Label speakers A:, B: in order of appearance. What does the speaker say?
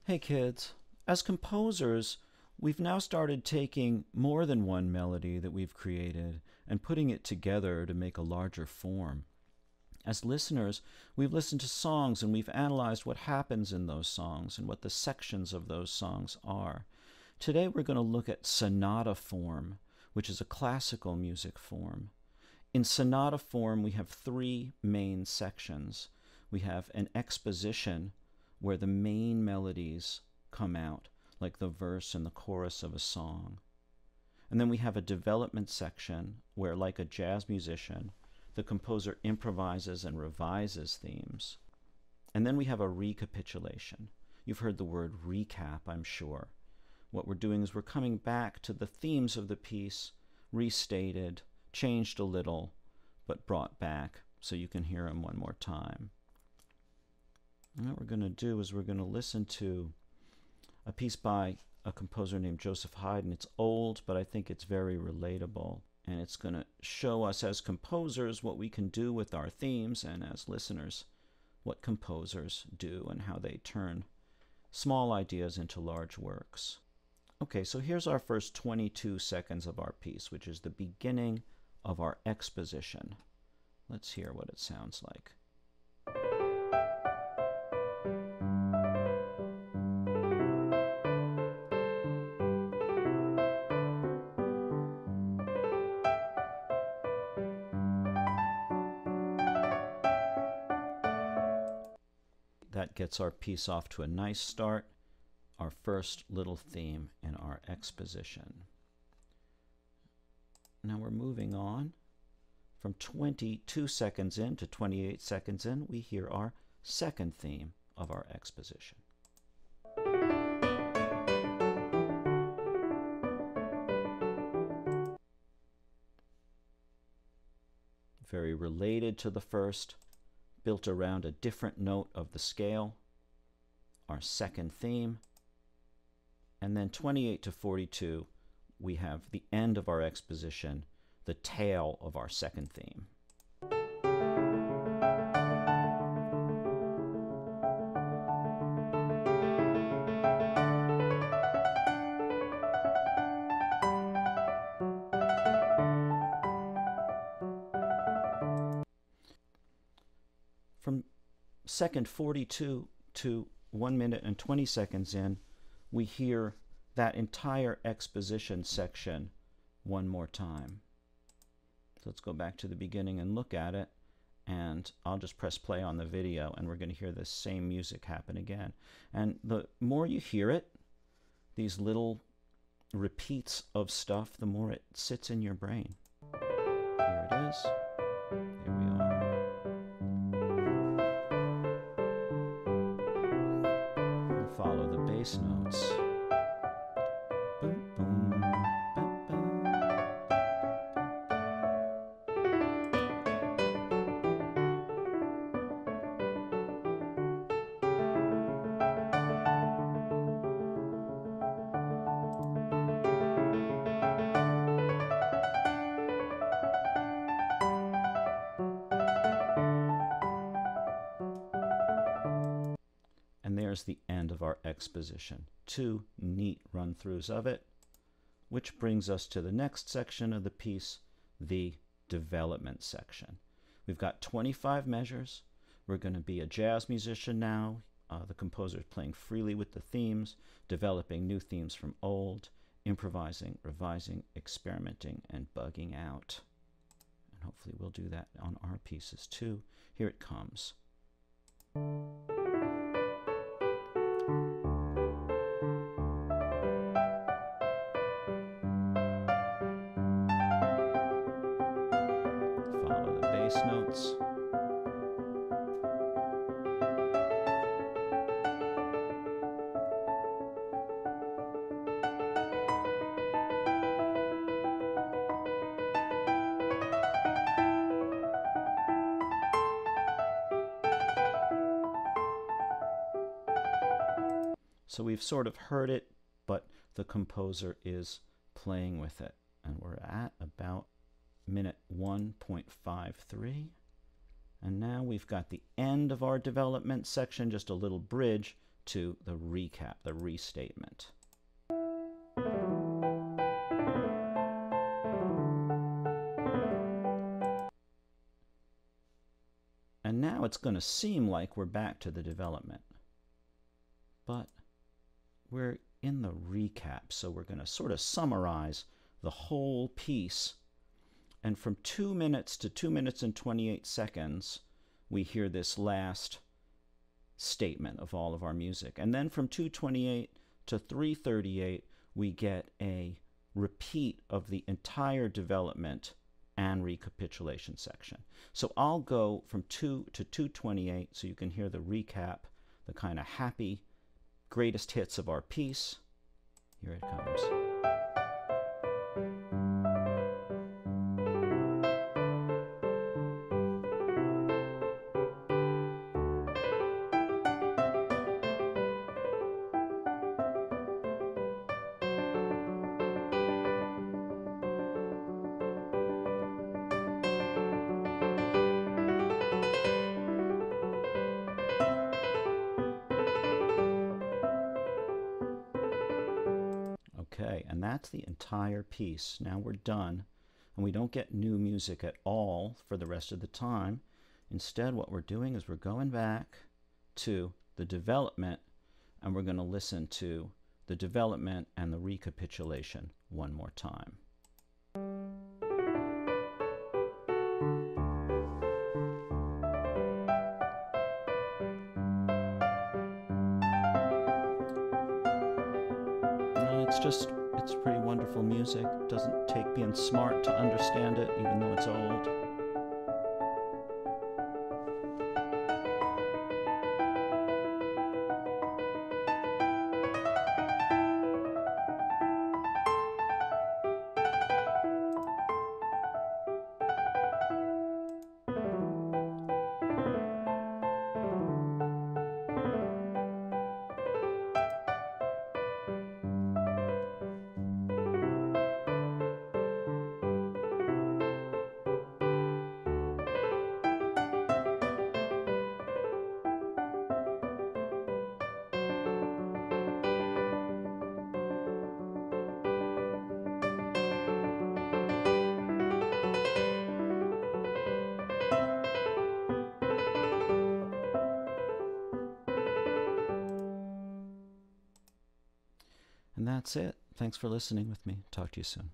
A: Hey kids, as composers, we've now started taking more than one melody that we've created and putting it together to make a larger form. As listeners, we've listened to songs and we've analyzed what happens in those songs and what the sections of those songs are. Today we're going to look at sonata form, which is a classical music form. In sonata form, we have three main sections. We have an exposition, where the main melodies come out, like the verse and the chorus of a song. And then we have a development section where, like a jazz musician, the composer improvises and revises themes. And then we have a recapitulation. You've heard the word recap, I'm sure. What we're doing is we're coming back to the themes of the piece, restated, changed a little, but brought back so you can hear them one more time. And what we're going to do is we're going to listen to a piece by a composer named Joseph Haydn. It's old, but I think it's very relatable. And it's going to show us as composers what we can do with our themes, and as listeners, what composers do and how they turn small ideas into large works. Okay, so here's our first 22 seconds of our piece, which is the beginning of our exposition. Let's hear what it sounds like. That gets our piece off to a nice start, our first little theme in our exposition. Now we're moving on. From 22 seconds in to 28 seconds in, we hear our second theme of our exposition. Very related to the first, built around a different note of the scale, our second theme. And then 28 to 42, we have the end of our exposition, the tail of our second theme. From second 42 to 1 minute and 20 seconds in, we hear that entire exposition section one more time. So let's go back to the beginning and look at it, and I'll just press play on the video and we're going to hear the same music happen again. And the more you hear it, these little repeats of stuff, the more it sits in your brain. Here it is. Here we are. Follow the bass notes. Boom, boom, ba, ba. And there's the end of our exposition. Two neat run-throughs of it, which brings us to the next section of the piece, the development section. We've got 25 measures. We're going to be a jazz musician now. The composer is playing freely with the themes, developing new themes from old, improvising, revising, experimenting, and bugging out. And hopefully we'll do that on our pieces too. Here it comes. Follow the bass notes. So we've sort of heard it, but the composer is playing with it. And we're at about minute 1.53. And now we've got the end of our development section, just a little bridge to the recap, the restatement. And now it's going to seem like we're back to the development. But we're in the recap, so we're going to sort of summarize the whole piece. And from 2 minutes to 2 minutes and 28 seconds, we hear this last statement of all of our music. And then from 2:28 to 3:38, we get a repeat of the entire development and recapitulation section. So I'll go from 2 to 2:28 so you can hear the recap, the kind of happy, greatest hits of our piece. Here it comes. Okay, and that's the entire piece. Now we're done, and we don't get new music at all for the rest of the time. Instead, what we're doing is we're going back to the development, and we're going to listen to the development and the recapitulation one more time. It's pretty wonderful music. Doesn't take being smart to understand it, even though it's old. And that's it. Thanks for listening with me. Talk to you soon.